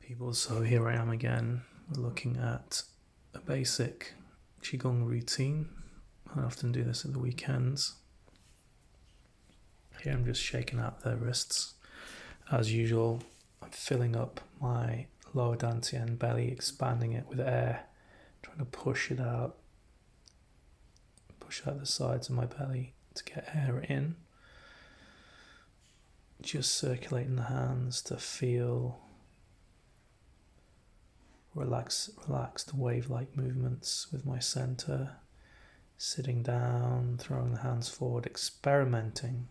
People, so here I am again. We're looking at a basic Qigong routine. I often do this at the weekends. Here I'm just shaking out the wrists. As usual, I'm filling up my lower dantian belly, expanding it with air, trying to push out the sides of my belly to get air in. Just circulating the hands to feel relaxed wave-like movements with my center, sitting down, throwing the hands forward, experimenting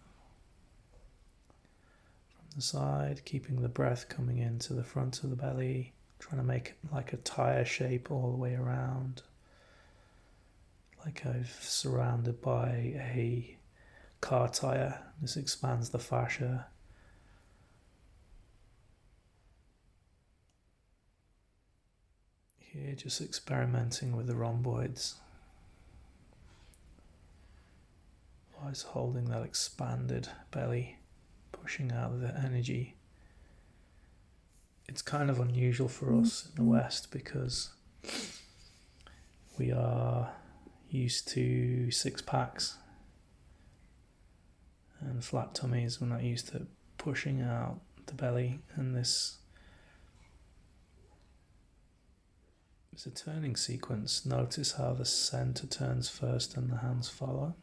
from the side, keeping the breath coming into the front of the belly, trying to make it like a tire shape all the way around, like I'm surrounded by a car tire. This expands the fascia. Here, just experimenting with the rhomboids. Always holding that expanded belly, pushing out the energy. It's kind of unusual for us in the West because we are used to six packs and flat tummies. We're not used to pushing out the belly, and this is a turning sequence. Notice how the center turns first and the hands follow.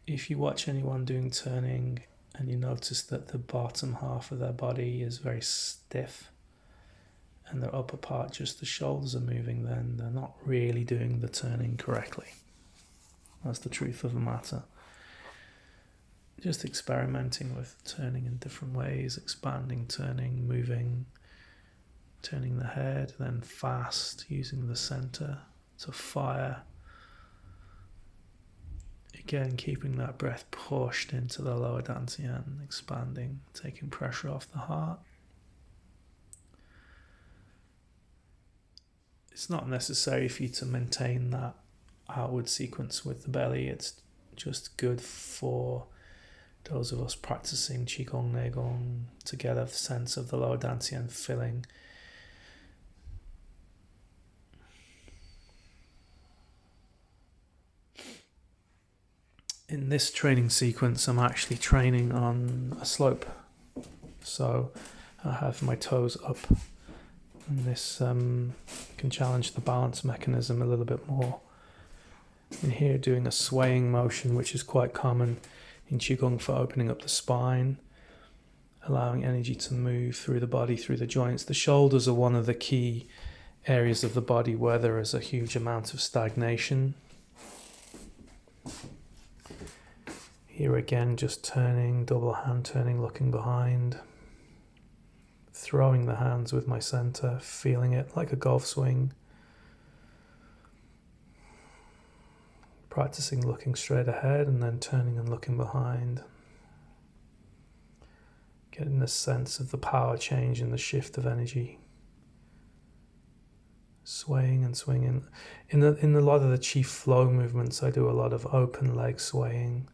If you watch anyone doing turning and you notice that the bottom half of their body is very stiff and their upper part, just the shoulders are moving, then they're not really doing the turning correctly. That's the truth of the matter. Just experimenting with turning in different ways, expanding, turning, moving, turning the head, then fast, using the center to fire. Again, keeping that breath pushed into the lower dantian, expanding, taking pressure off the heart. It's not necessary for you to maintain that outward sequence with the belly. It's just good for those of us practicing Qigong, Neigong to get a sense of the lower dantian filling. In this training sequence, I'm actually training on a slope. So I have my toes up, and this can challenge the balance mechanism a little bit more. In here, doing a swaying motion, which is quite common in Qigong for opening up the spine, allowing energy to move through the body, through the joints. The shoulders are one of the key areas of the body where there is a huge amount of stagnation. Here again, just turning, double hand turning, looking behind, throwing the hands with my center, feeling it like a golf swing, practicing looking straight ahead and then turning and looking behind, getting the sense of the power change and the shift of energy, swaying and swinging. In a lot of the Qi flow movements, I do a lot of open leg swaying.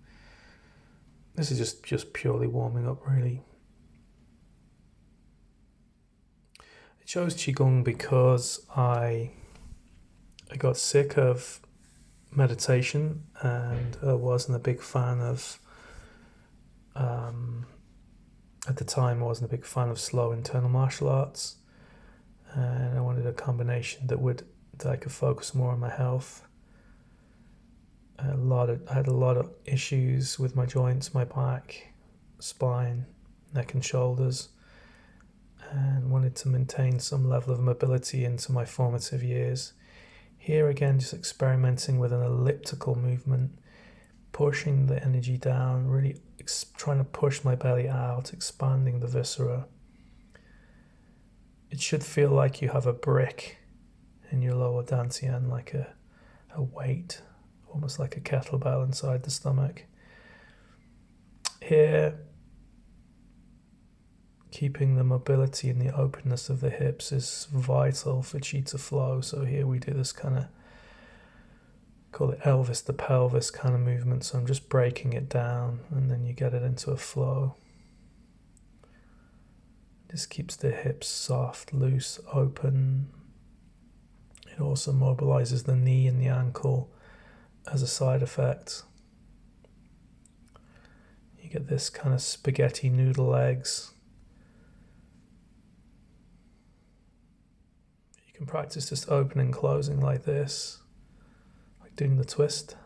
This is just purely warming up, really. I chose Qigong because I got sick of meditation, and I wasn't a big fan of, at the time I wasn't a big fan of slow internal martial arts, and I wanted a combination that I could focus more on my health. I had a lot of issues with my joints, my back, spine, neck and shoulders, and wanted to maintain some level of mobility into my formative years. Here again, just experimenting with an elliptical movement, pushing the energy down, really trying to push my belly out, expanding the viscera. It should feel like you have a brick in your lower dantian, like a weight, almost like a kettlebell inside the stomach. Here, keeping the mobility and the openness of the hips is vital for Qi to flow. So here we do this kind of, call it Elvis the pelvis kind of movement. So I'm just breaking it down and then you get it into a flow. This keeps the hips soft, loose, open. It also mobilizes the knee and the ankle as a side effect. You get this kind of spaghetti noodle legs. You can practice just opening and closing like this, like doing the twist.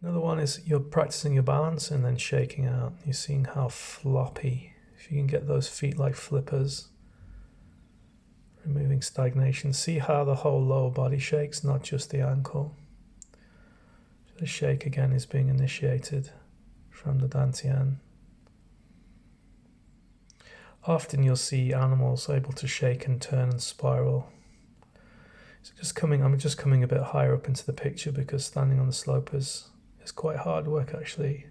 Another one is you're practicing your balance and then shaking out. You're seeing how floppy, if you can get those feet like flippers, removing stagnation. See how the whole lower body shakes, not just the ankle. So the shake again is being initiated from the dantian. Often you'll see animals able to shake and turn and spiral. So I'm just coming a bit higher up into the picture because standing on the slope is quite hard work actually.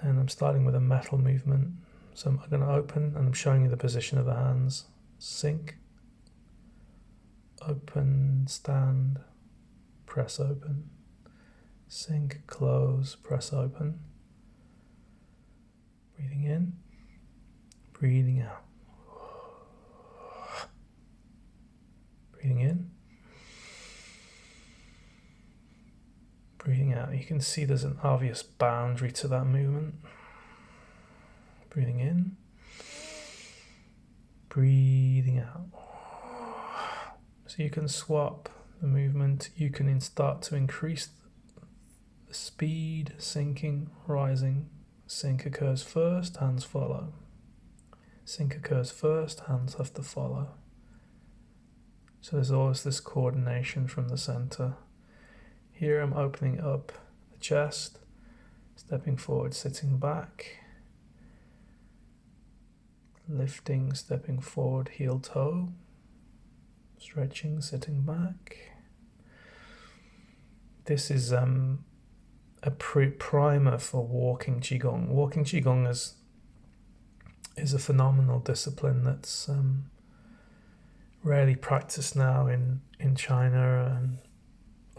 And I'm starting with a metal movement. So I'm going to open and I'm showing you the position of the hands. Sink, open, stand, press open. Sink, close, press open. Breathing in, breathing out. Breathing in, breathing out. You can see there's an obvious boundary to that movement. Breathing in, breathing out. So you can swap the movement. You can start to increase the speed, sinking, rising. Sink occurs first, hands follow. Sink occurs first, hands have to follow. So there's always this coordination from the center. Here I'm opening up the chest, stepping forward, sitting back, lifting, stepping forward, heel toe, stretching, sitting back. This is a primer for walking Qigong. Walking Qigong is a phenomenal discipline that's rarely practiced now in China and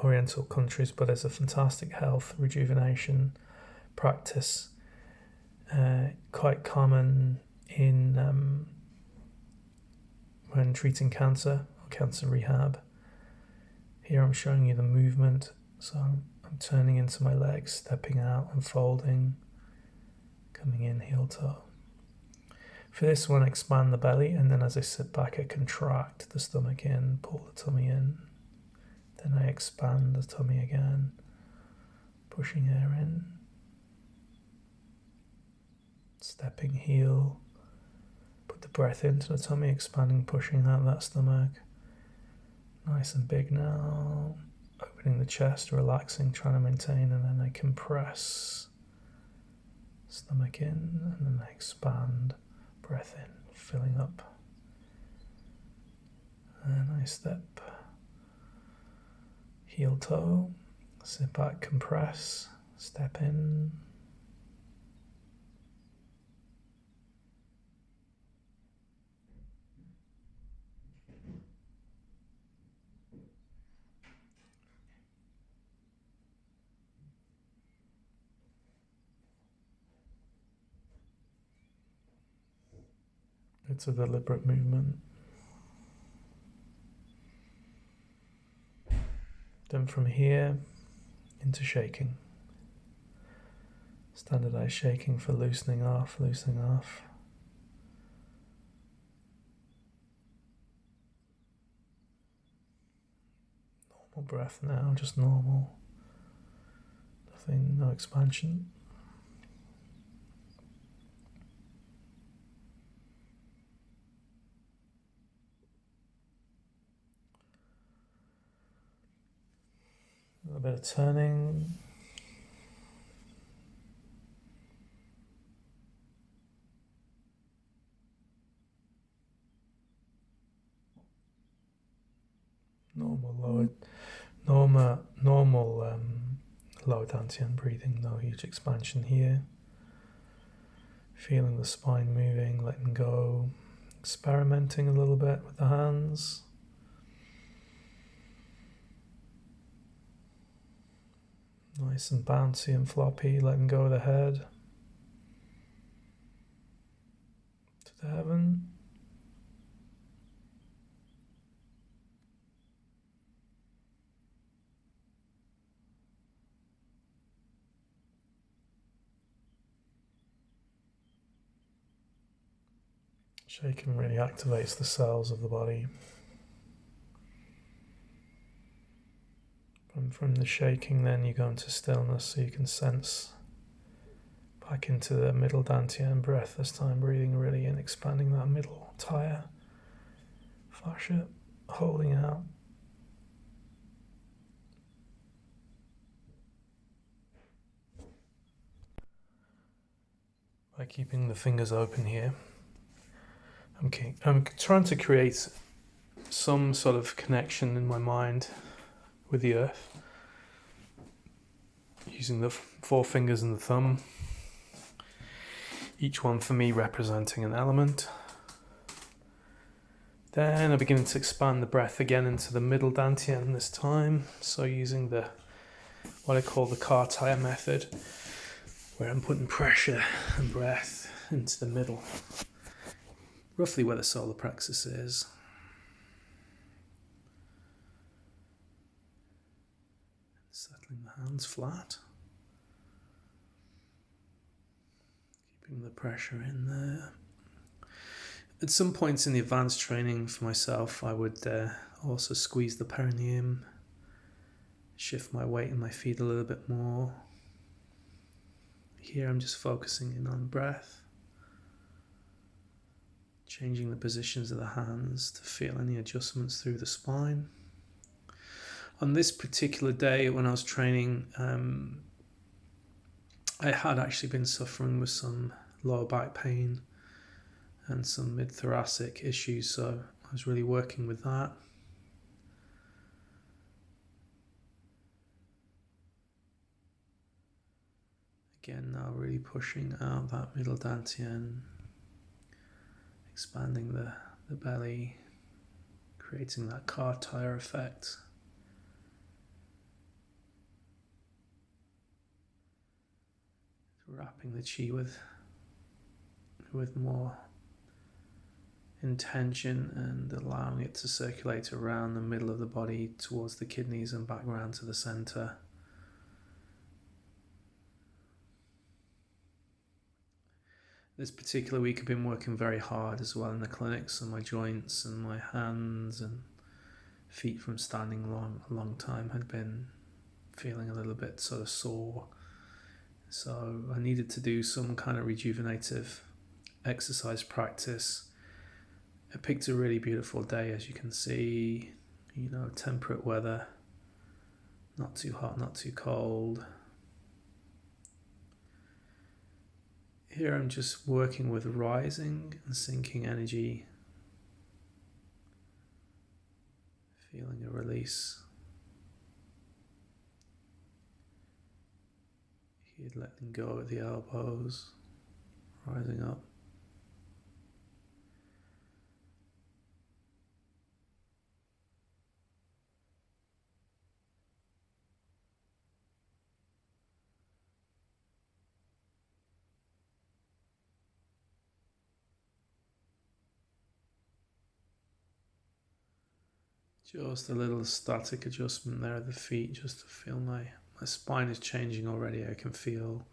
Oriental countries, but it's a fantastic health rejuvenation practice, quite common in when treating cancer or cancer rehab. Here I'm showing you the movement, so I'm turning into my legs, stepping out and folding, coming in, heel toe. For this one, expand the belly, and then as I sit back, I contract the stomach in, pull the tummy in. Then I expand the tummy again, pushing air in. Stepping heel, put the breath into the tummy, expanding, pushing out that stomach. Nice and big now. Opening the chest, relaxing, trying to maintain, and then I compress. Stomach in, and then I expand. Breath in, filling up. And I step. Heel toe. Sit back, compress. Step in. It's a deliberate movement. Then from here into shaking. Standardized shaking for loosening off, loosening off. Normal breath now, just normal. Nothing, no expansion. A little bit of turning. Normal lower dantian breathing, no huge expansion here. Feeling the spine moving, letting go, experimenting a little bit with the hands. Nice and bouncy and floppy, letting go of the head to the heaven. Shaking really activates the cells of the body. And from the shaking then you go into stillness, so you can sense back into the middle dantian breath this time, breathing really in, expanding that middle tire fascia, holding out. By keeping the fingers open here, I'm trying to create some sort of connection in my mind with the earth, using the four fingers and the thumb, each one for me representing an element. Then I begin to expand the breath again into the middle dantian this time, so using what I call the car tire method, where I'm putting pressure and breath into the middle, roughly where the solar plexus is. Settling the hands flat. Keeping the pressure in there. At some points in the advanced training for myself, I would also squeeze the perineum, shift my weight in my feet a little bit more. Here I'm just focusing in on breath, changing the positions of the hands to feel any adjustments through the spine. On this particular day when I was training, I had actually been suffering with some lower back pain and some mid-thoracic issues, so I was really working with that. Again, now really pushing out that middle dantian, expanding the belly, creating that car tire effect. Wrapping the chi with more intention and allowing it to circulate around the middle of the body towards the kidneys and back round to the center. This particular week I've been working very hard as well in the clinics on my joints and my hands and feet from standing a long time had been feeling a little bit sort of sore. So I needed to do some kind of rejuvenative exercise practice. I picked a really beautiful day, as you can see, temperate weather, not too hot, not too cold. Here I'm just working with rising and sinking energy, feeling a release. Here letting go at the elbows, rising up. Just a little static adjustment there at the feet, just to feel my spine is changing already. I can feel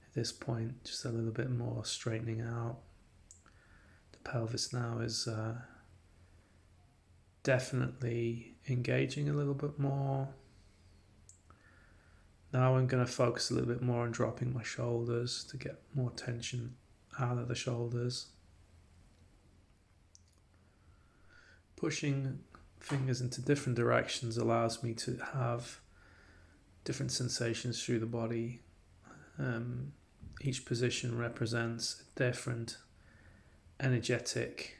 at this point just a little bit more straightening out. The pelvis now is definitely engaging a little bit more. Now I'm going to focus a little bit more on dropping my shoulders to get more tension out of the shoulders. Pushing fingers into different directions allows me to have different sensations through the body. Each position represents a different energetic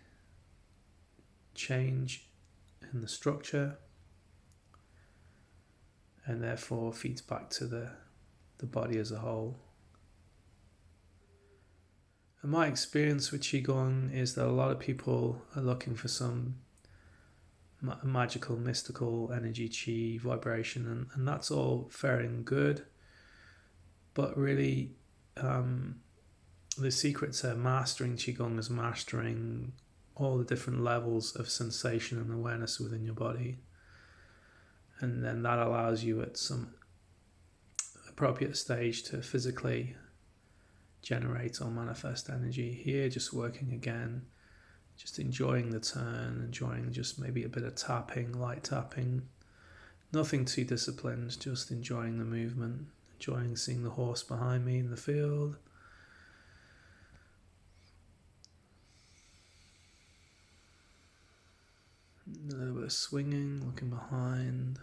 change in the structure and therefore feeds back to the body as a whole. And my experience with Qigong is that a lot of people are looking for some magical, mystical energy, chi, vibration, and that's all fair and good. But really, the secret to mastering Qigong is mastering all the different levels of sensation and awareness within your body. And then that allows you at some appropriate stage to physically generate or manifest energy. Here, just working again, just enjoying the turn, enjoying just maybe a bit of tapping, light tapping. Nothing too disciplined, just enjoying the movement, enjoying seeing the horse behind me in the field. A little bit of swinging, looking behind.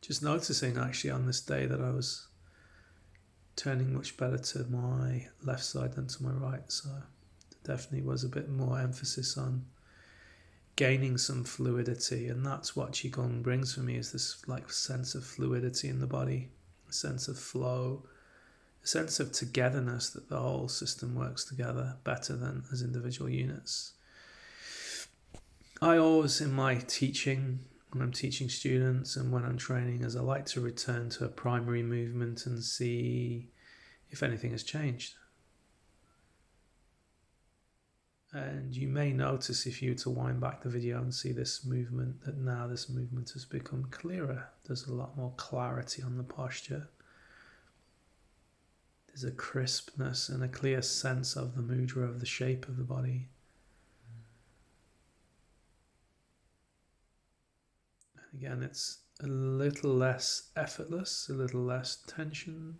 Just noticing actually on this day that I was turning much better to my left side than to my right. So there definitely was a bit more emphasis on gaining some fluidity. And that's what Qigong brings for me, is this like sense of fluidity in the body, a sense of flow, a sense of togetherness, that the whole system works together better than as individual units. I always, in my teaching, when I'm teaching students and when I'm training, I like to return to a primary movement and see if anything has changed. And you may notice, if you were to wind back the video and see this movement, that now this movement has become clearer. There's a lot more clarity on the posture. There's a crispness and a clear sense of the mudra, of the shape of the body. Again, it's a little less effortless, a little less tension.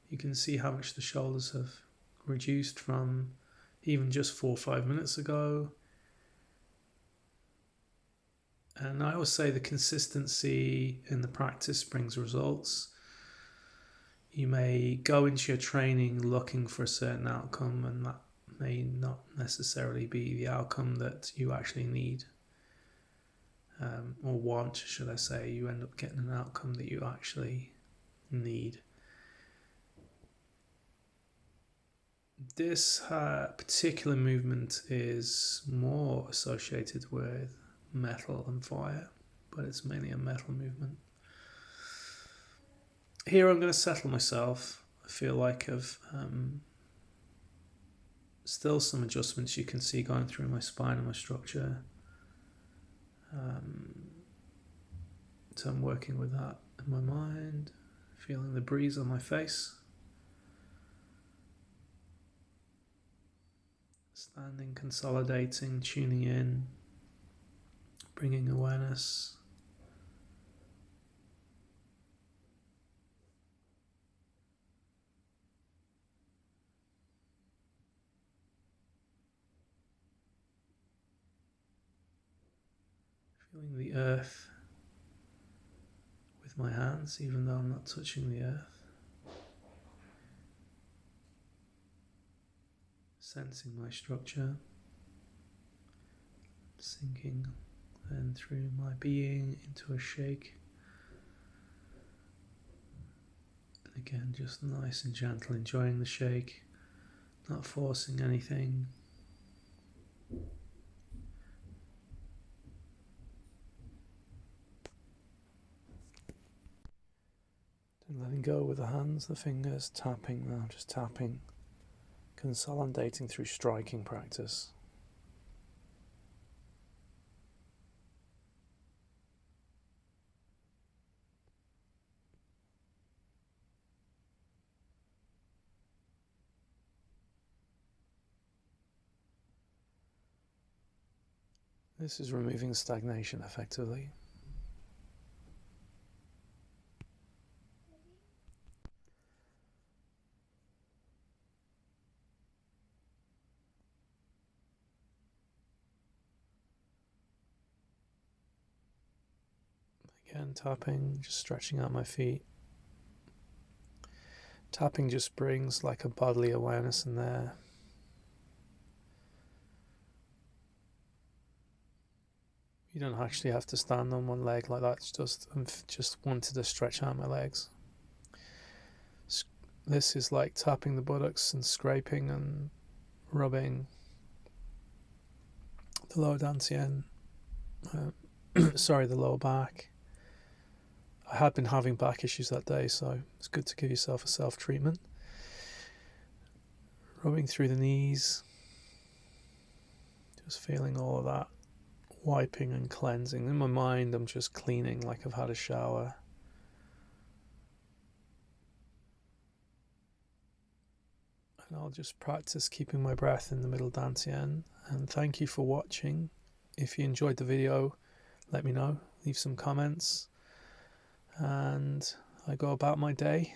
You can see how much the shoulders have reduced from even just 4 or 5 minutes ago. And I always say the consistency in the practice brings results. You may go into your training looking for a certain outcome, and that may not necessarily be the outcome that you actually need. Or want, should I say. You end up getting an outcome that you actually need. This particular movement is more associated with metal and fire, but it's mainly a metal movement. Here I'm going to settle myself. I feel like I've still some adjustments you can see going through my spine and my structure. So I'm working with that in my mind, feeling the breeze on my face. Standing, consolidating, tuning in, bringing awareness. Feeling the earth with my hands, even though I'm not touching the earth. Sensing my structure, sinking then through my being into a shake. And again, just nice and gentle, enjoying the shake, not forcing anything. And letting go with the hands, the fingers, tapping now, just tapping, consolidating through striking practice. This is removing stagnation effectively. Again, tapping, just stretching out my feet. Tapping just brings like a bodily awareness in there. You don't actually have to stand on one leg like that. It's just wanted to stretch out my legs. This is like tapping the buttocks and scraping and rubbing the lower dantian, the lower back. I had been having back issues that day, so it's good to give yourself a self-treatment. Rubbing through the knees, just feeling all of that wiping and cleansing. In my mind, I'm just cleaning like I've had a shower. And I'll just practice keeping my breath in the middle dantian. And thank you for watching. If you enjoyed the video, let me know. Leave some comments. And I go about my day.